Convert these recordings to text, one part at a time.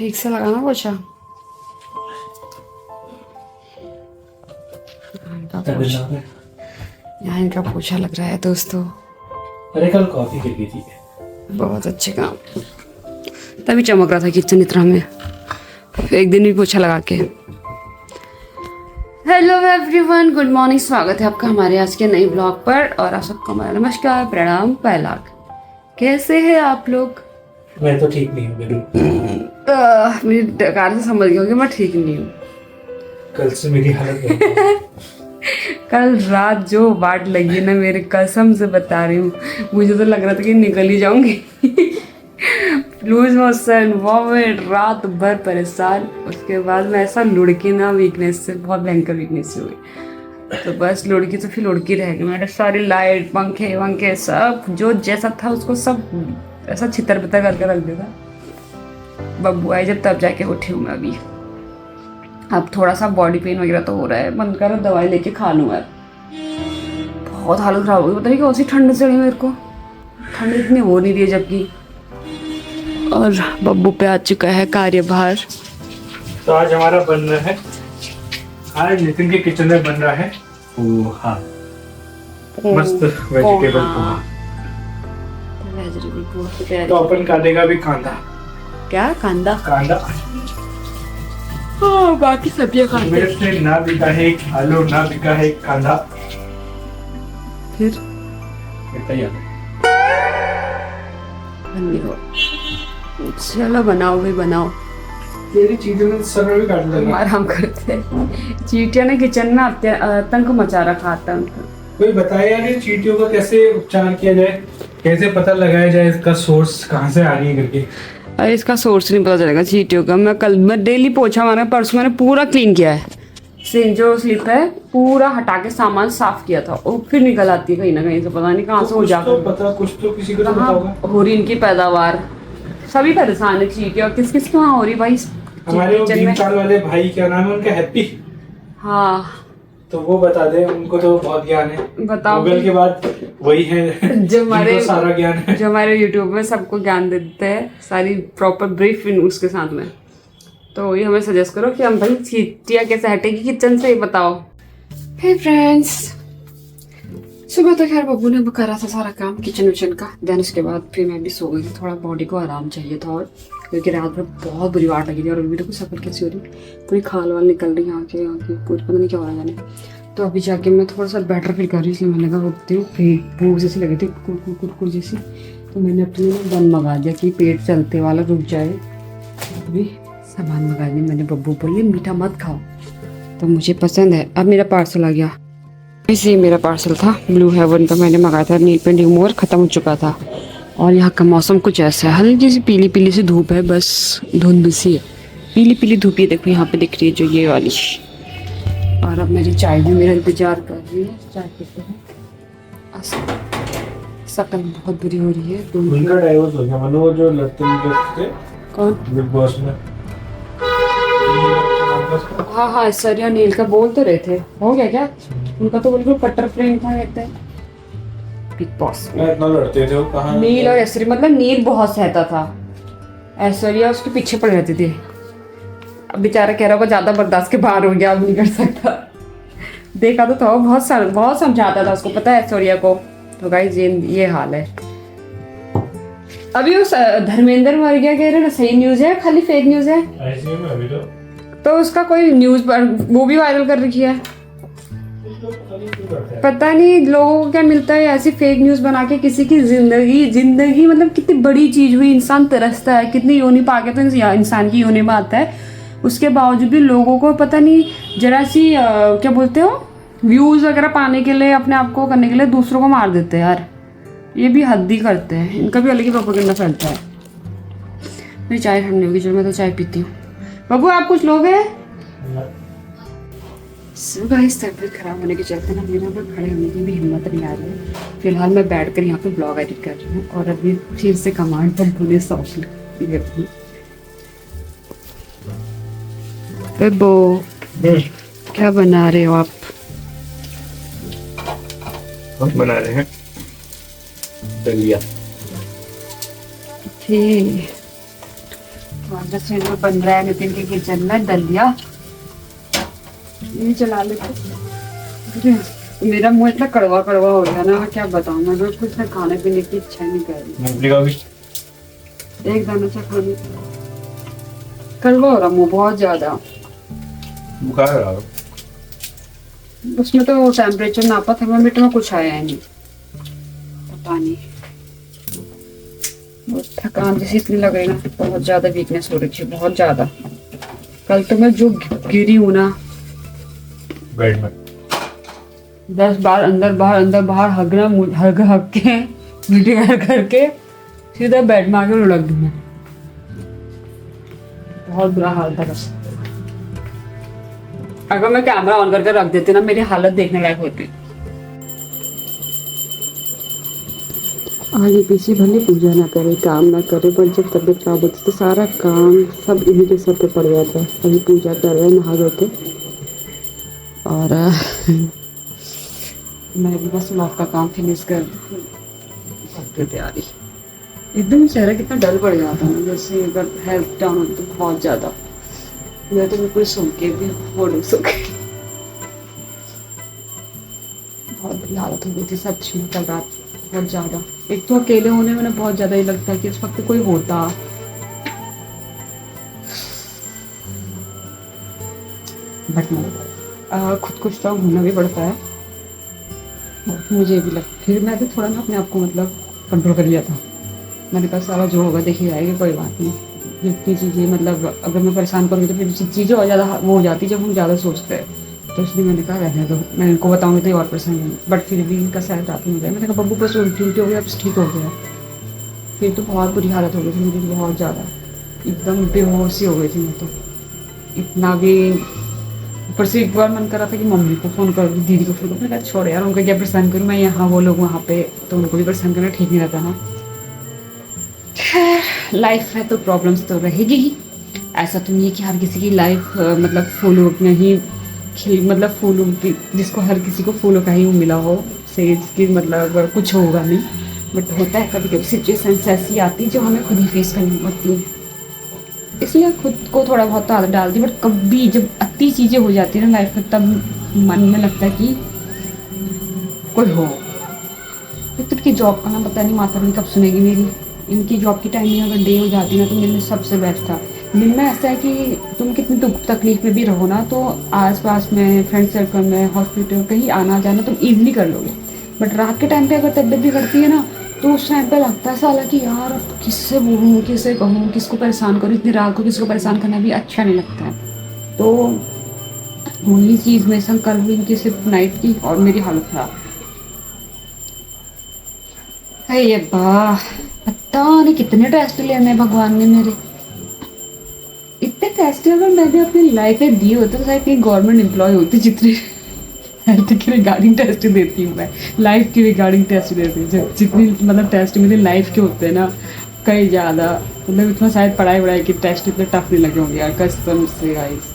ठीक से लगाना पोछा। यहाँ इनका पोछा लग रहा है दोस्तों। अरे कल कॉफी गिर गई थी। बहुत अच्छे काम, तभी चमक रहा था किचन इतना में, एक दिन भी पोछा लगा के। हेलो एवरीवन, गुड मॉर्निंग, स्वागत है आपका हमारे आज के नए ब्लॉग पर। और आप सबको हमारा नमस्कार, प्रणाम, पहलाग। कैसे हैं आप लोग? मैं तो ठीक नहीं हूँ मेरी डकार से समझ गई होगी मैं ठीक नहीं हूँ। कल से मेरी हालत कल रात जो वाट लगी ना, मेरे कसम से बता रही हूँ, मुझे तो लग रहा था कि निकल ही जाऊंगी। लूज मोशन, वॉमिट, रात भर परेशान। उसके बाद मैं ऐसा लुढ़की ना, वीकनेस से, बहुत भयंकर वीकनेस से हुई। तो बस लुढ़की तो फिर लुढ़की रह गई। मैंने सारी लाइट, पंखे वंखे सब जो जैसा था उसको सब ऐसा छितर बितर करके रख दिया था। बब्बू आए जब तब जाके उठी हूँ मैं अभी। अब थोड़ा सा बॉडी पेन वगैरह तो हो रहा है, मन कर दवाई लेके खा लूँ यार। बहुत हालत खराब हो गई, पता नहीं कौन सी ठंड चढ़ी मेरे को। ठंड इतनी हो नहीं रही है जबकि। और बब्बू पे आ चुका है कार्यभार। तो आज हमारा बन रहा है, आज नितिन के किचन में बन रहा है पोहा, मस्त वेजिटेबल पोहा। वेजिटेबल पोहा की तैयारी। तो अपन काटेगा भी कांदा। क्या? कांदा? कांदा हाँ, बाकी सब्जियां खाते मेरे से ना बिका है एक आलू, ना बिका है एक कांदा। फिर तैयार बंदी हो। चलो बनाओ भी बनाओ। तेरी चीजों में सर भी काट लगा। आराम करते हैं। चींटियां ने किचन में आतंक मचा रखा, आतंक। कोई बताया कि चींटियों का कैसे उपचार किया जाए, कैसे पता लगाया जाए इसका सोर्स कहाँ से आ रही है करके। अरे इसका सोर्स नहीं पता चलेगा चींटियों का। मैं डेली पोछा मारा, परसों मैंने पूरा क्लीन किया है। जो स्लिप है पूरा हटा के सामान साफ किया था, और फिर निकल आती है कहीं ना कहीं से, पता नहीं कहाँ से हो जाकर। तो पता कुछ तो किसी को तो पता होगा। हो रही इनकी पैदावार, सभी परेशान है चींटियां। किस किस के वहाँ हो रही भाई? हमारे वो 3 साल वाले भाई, क्या नाम है उनका, हैप्पी। हाँ, तो वो बता दे, उनको तो बहुत ज्ञान है। बताओ। गूगल के बाद वही है जो हमारे सारा ज्ञान है, जो हमारे यूट्यूब में सबको ज्ञान देते हैं, सारी प्रॉपर ब्रीफ उसके साथ में। तो वही हमें सजेस्ट करो कि हम भाई चींटियां कैसे हटेगी किचन से, बताओ। हे फ्रेंड्स, सुबह तो खैर बब्बू ने करा था सारा काम किचन विचन का। देन उसके बाद फिर मैं भी सो गई थी। थोड़ा बॉडी को आराम चाहिए था, और क्योंकि रात भर बहुत बुरी वाट लगी थी। और अभी देखो शक्ल कैसी हो रही, पूरी खाल वाल निकल रही है आँखें पूरी, पता नहीं क्या हो रहा है जाने। तो अभी जाके मैं थोड़ा सा बेटर फील कर रही हूँ, इसलिए मैंने कहा उठती हूँ। भूख जैसी लगी थी, कुरकुर जैसी। तो मैंने अपने लिए बन मंगा दिया कि पेट चलते वाला रुक जाए। अभी सामान मंगा दिया मैंने। बब्बू बोले मीठा मत खाओ, तो मुझे पसंद है। अब मेरा पार्सल आ गया। इसी मेरा पार्सल था ब्लू हेवन का, मैंने मंगाया था। नील पेंट रिमूवर ख़त्म हो चुका था। और यहाँ का मौसम कुछ ऐसा है, हल्की सी पीली पीली सी धूप है, बस धुंध सी है। पीली पीली धूप ये देखो यहाँ पे दिख रही है, जो ये वाली। और अब मेरी चाय भी मेरा इंतजार कर रही है, चाय पीते हैं। शक्ल बहुत बुरी हो रही है। उनका डाइवोर्स हो गया, मानो वो जो लड़ते थे। कौन? बिग बॉस में। हाँ हाँ, सर या नील का बोल तो रहे थे, हो गया क्या? उनका तो बिल्कुल कट्टर प्रेम था कहते हैं बिग बॉस में। इतना लड़ते थे वो, कहाँ नील और ऐश्वर्या, मतलब नील बहुत सहता था, ऐश्वर्या उसके पीछे पड़ जाती थी। अब बेचारा कह रहा होगा ज्यादा बर्दाश्त के बाहर हो गया, अब नहीं कर सकता। देखा तो था, बहुत समझाता था उसको, पता है ऐश्वर्या को। तो गाइस ये हाल है। अभी उस धर्मेंद्र मर गया कह रहे ना, सही न्यूज है खाली फेक न्यूज है? आईसीयू में अभी तो उसका कोई न्यूज वो भी वायरल कर रखी है। पता नहीं लोगों को क्या मिलता है ऐसी फेक न्यूज बना के। किसी की जिंदगी मतलब कितनी बड़ी चीज हुई, इंसान तरसता है, कितनी योनि पाके तो इंसान की योनि में आता है। उसके बावजूद भी लोगों को पता नहीं जरा सी क्या बोलते हो, व्यूज वगैरह पाने के लिए, अपने आप को करने के लिए दूसरों को मार देते हैं यार। ये भी हद ही करते हैं, इनका भी अलग ही प्रोपेगेंडा फैलता है। मेरी चाय ठंडी होगी, चलो मैं तो चाय पीती हूँ। बाबू आप कुछ लोगे? गाइस तबीयत खराब होने के चलते ना मेरे यहाँ खड़े होने की भी हिम्मत नहीं आ रही है। फिलहाल मैं बैठकर यहाँ पे ब्लॉग एडिट कर रही हूँ, और अभी फिर से कमांड बब्बू ने सौंप ली अपनी। बब्बू क्या बना रहे हो आप? हम बना रहे हैं दलिया। में बन रहा है नितिन के किचन में दलिया। ये चला लेते। मेरा मुंह इतना कड़वा कड़वा हो गया ना, क्या बताऊं मैं, रोज कुछ खाने पीने की इच्छा नहीं कर रही। मूंगफली का भी एक दाना सा खाने कड़वा हो रहा मुंह बहुत ज्यादा। बुखार आ रहा। उसमें तो टेम्परेचर नापा, थर्मामीटर में कुछ आया नहीं, पता नहीं। थकान जैसी इतनी लग रही ना, बहुत ज्यादा वीकनेस हो रही है, बहुत ज्यादा। कल तो मैं जो गिरी हूँ ना बेड में 10 बार अंदर बाहर हग के वीडियो करके सीधा बेड में आके लुढ़क गई मैं। बहुत बुरा हाल था बस। अगर मैं कैमरा ऑन करके रख देती ना, मेरी हालत देखने लायक होती। आगे पीछे भले पूजा ना करे, काम ना करे, पर जब तबीयत खराब होती तो सारा काम सब इन्हीं के सर पे पड़ जाता है। अभी पूजा कर रहे हैं नहा धो के, और मैं भी बस लॉक का काम फिनिश कर तैयारी। एकदम चेहरा कितना डल पड़ जाता है, जैसे अगर हेल्थ डाउन होती तो बहुत ज़्यादा। मैं तो बिल्कुल सो के भी बोर्ड सो के बहुत बुरी हालत हो गई थी सच में कल रात, बहुत ज़्यादा। एक तो अकेले होने में ना बहुत ज़्यादा ही लगता है कि इस वक्त कोई होता। बट खुद कुछ तो होना भी पड़ता है, मुझे भी लगता। फिर मैं भी थोड़ा ना अपने आप को मतलब कंट्रोल कर लिया था। मैंने कहा सारा जो होगा देखी जाएगी, कोई बात नहीं। जितनी चीज़ें मतलब अगर मैं परेशान करूँगी तो फिर चीज़ें और ज़्यादा वो हो जाती है जब हम ज़्यादा सोचते हैं। तो इसलिए मैंने कहा रहने दो, मैं इनको बताऊँगी तो ये और परेशान होंगे। बट फिर भी इनका शायद रात में हो गया। मैंने कहा बब्बू बस उल्टी हो गया, बस ठीक हो गया। फिर तो बहुत बुरी हालत हो गई थी मेरी, बहुत ज़्यादा एकदम बेहोश ही हो गई थी मैं तो। इतना भी ऊपर से एक बार मन कर रहा था कि मम्मी को फ़ोन कर दूँ, दीदी को फ़ोन कर। मैंने कहा छोड़ यार, उनका क्या परेशान करूँ मैं, यहाँ वो लोग वहाँ पे, तो उनको भी परेशान करना ठीक नहीं रहता ना। लाइफ है तो प्रॉब्लम्स तो रहेगी ही। ऐसा तो नहीं है कि हर किसी की लाइफ मतलब फूलों में ही मतलब फूलों की, जिसको हर किसी को फूलों का ही मिला हो से कि मतलब कुछ होगा नहीं। बट होता है कभी कभी सिचुएशंस ऐसी आती है जो हमें खुद ही फेस करनी पड़ती है। इसलिए खुद को थोड़ा बहुत तो आदत डाल दी। बट कभी जब अति चीज़ें हो जाती है ना लाइफ में, तब मन में लगता है कि कोई हो। तो की जॉब का ना पता नहीं माता रानी कब सुनेगी मेरी। इनकी जॉब की टाइमिंग अगर डे हो जाती ना तो मेरे लिए सबसे बेस्ट था। दिन में ऐसा है कि तुम कितनी दुख तकलीफ में भी रहो ना, तो आसपास में फ्रेंड सर्कल में हॉस्पिटल कहीं आना जाना तुम ईजिली कर लोगे। बट रात के टाइम पे अगर तबीयत बिगड़ती है ना, तो उस टाइम पे लगता है साला कि यार अब किससे बोलूँ, किससे कहूँ, किसको परेशान करूँ। इतनी रात को किसी को परेशान करना भी अच्छा नहीं लगता है। तो वही चीज़ मेरे संग कल हुई इनकी सिर्फ नाइट की, और मेरी हालत खराब है। ये पता नहीं कितने टेस्ट लेने भगवान ने मेरे। इतने टेस्ट अगर मैंने अपनी लाइफ में दिए होते तो शायद कहीं गवर्नमेंट एम्प्लॉय होती, जितने हेल्थ की रिगार्डिंग टेस्ट देती हूँ मैं, लाइफ की रिगार्डिंग टेस्ट देती हूँ। जितनी मतलब टेस्ट मेरे लाइफ के होते हैं ना, कई ज़्यादा। मतलब इतना शायद पढ़ाई वढ़ाई की टेस्ट इतने टफ नहीं लगे होंगे यार, कसम से गाइस।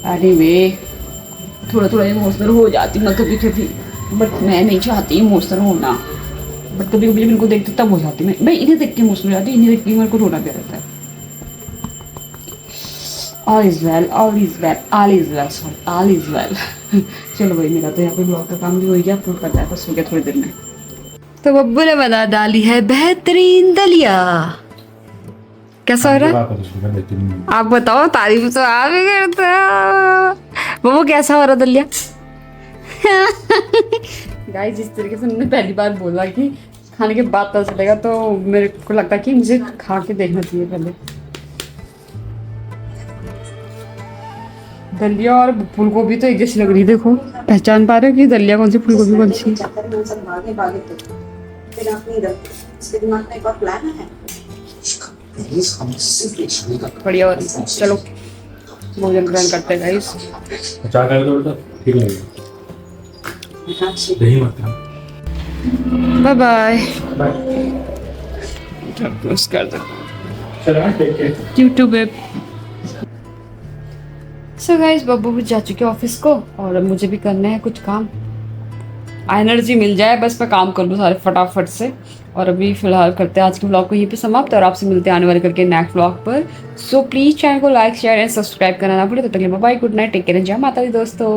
अरे वे थोड़ा थोड़ा इमोशनल हो जाती मैं कभी कभी, बट मैं नहीं चाहती इमोशनल होना। बट कभी कभी जब इनको देखती तब हो जाती मैं इन्हें देख के इमोशनल हो जाती, इन्हें देख के मेरे को रोना भी रहता है। All is well, all is well, all is well, sorry, all is well. चलो भाई, मेरा तो यहाँ पे ब्लॉग का काम भी हो गया, तो पता है बस हो गया थोड़ी देर में। तो बब्बू ने बना डाली है बेहतरीन दलिया। कैसा हो रहा है आप बताओ, तारीफ तो आप ही करते हो। बब्बू कैसा हो रहा दलिया? गाइस जिस तरीके से मैंने पहली बार बोला कि खाने के बाद पता चलेगा, तो मेरे को लगता है कि मुझे खा के देखना चाहिए पहले। दलिया और फूलगोभी तो एक जैसी लग रही है। देखो, पहचान पा रहे हो कि दलिया कौन सी, फूलगोभी कौन सी? बढ़िया हो रही है। चलो भोजन ग्रहण करते हैं गाइस। Bye bye. यूट्यूब पे। सो गाइस बब्बू भी जा चुके ऑफिस को, और अब मुझे भी करना है कुछ काम। एनर्जी मिल जाए, बस मैं काम कर लूँ सारे फटाफट से। और अभी फिलहाल करते हैं आज के ब्लॉग को यहीं पे समाप्त, और आपसे मिलते हैं आने वाले करके नेक्स्ट ब्लॉग पर। सो प्लीज़ चैनल को लाइक शेयर एंड सब्सक्राइब करना ना भूलें। तब तक के लिए bye, good night, take care, जय माता दी दोस्तों।